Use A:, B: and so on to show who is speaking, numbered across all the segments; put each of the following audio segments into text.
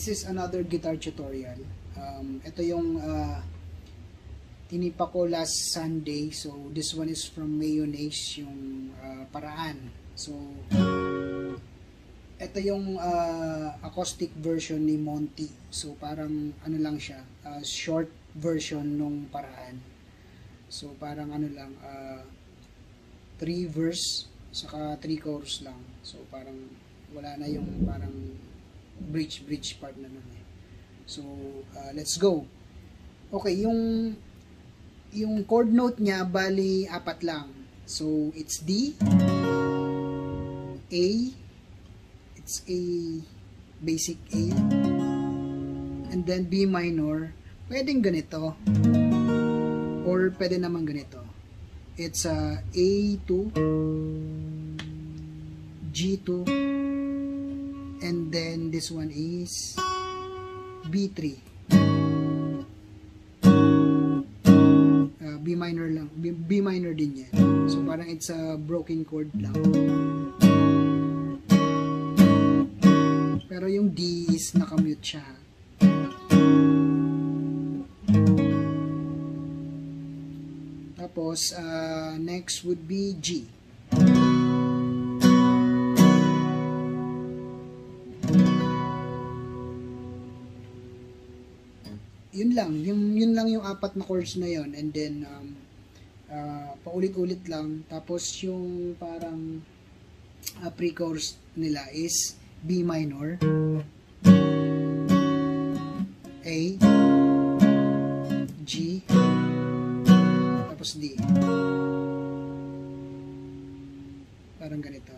A: This is another guitar tutorial. Ito yung tinipa ko last Sunday. So, this one is from Mayonnaise, yung paraan. So, ito yung acoustic version ni Monty. So, parang ano lang siya, short version nung paraan. So, parang ano lang, 3 verse, saka 3 chorus lang. So, parang wala na yung parang bridge part na nun eh. So, let's go. Okay, yung chord note niya, bali 4 lang. So, it's D, A, it's A, basic A, and then B minor. Pwedeng ganito, or pwede naman ganito. It's A2, G2, and then this one is B3. B minor lang. B minor din yan. So parang it's a broken chord lang. Pero yung D is nakamute siya. Tapos next would be G. Yun lang, yun lang yung 4 na chords na yun, and then paulit-ulit lang. Tapos yung parang pre-chorus nila is B minor, A, G, tapos D. Parang ganito.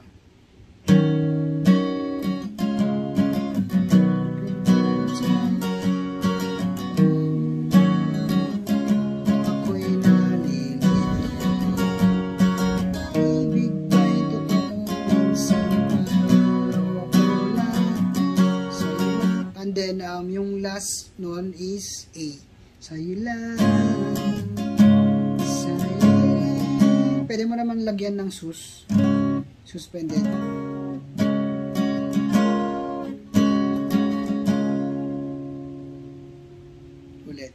A: Then, yung last nun is A. Sa'yo lang, sa'yo lang. Pwede mo naman lagyan ng suspended. Ulit.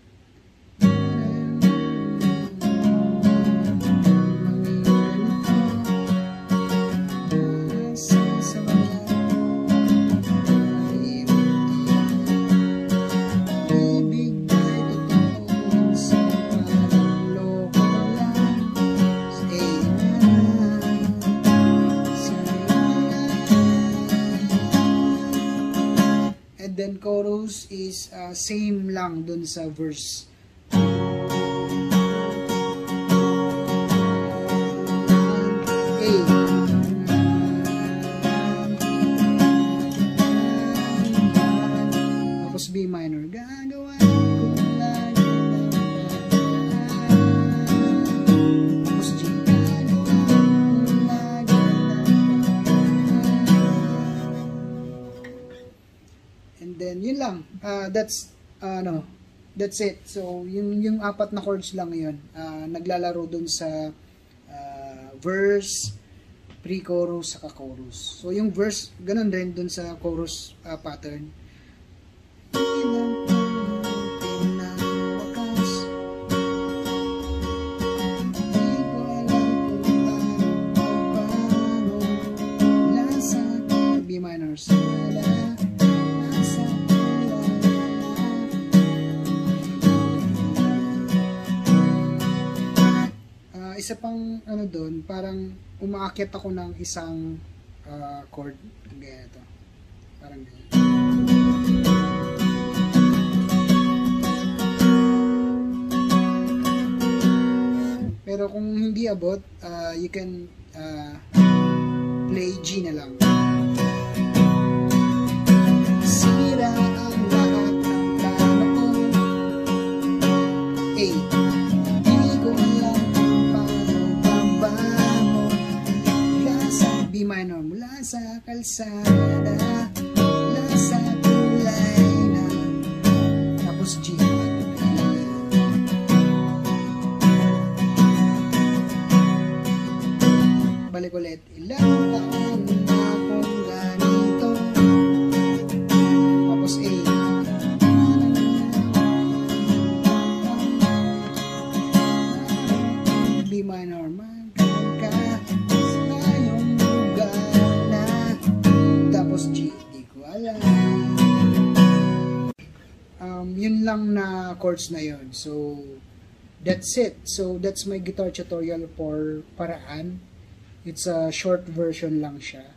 A: Then chorus is same lang dun sa verse. A. Tapos B minor. Gagawa ko lagi. Tapos G. And then yun lang, that's it. So yung 4 na chords lang yun, naglalaro dun sa verse, pre-chorus, saka chorus. So yung verse, ganun rin dun sa chorus pattern. B minor. Isa pang ano doon, parang umaakyat ako ng isang chord. Ganito. Parang ganyan. Pero kung hindi abot, you can play G na lang. Sira ang lahat ng plano ko. A. Hindi ko alam B minor mula sa kalsada, mula sa tulay na. Tapos G. Balik ulit. Ilang taon na akong ganito. Tapos A. yun lang na chords na yun. So, that's it. So, that's my guitar tutorial for Paraan. It's a short version lang siya.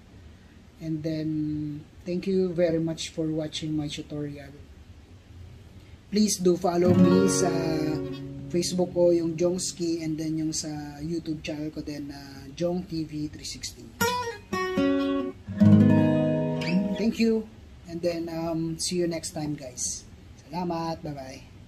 A: And then, thank you very much for watching my tutorial. Please do follow me sa Facebook ko, yung Jongski, and then yung sa YouTube channel ko din na Jong TV 360. Thank you, and then see you next time guys. Salamat, bye-bye.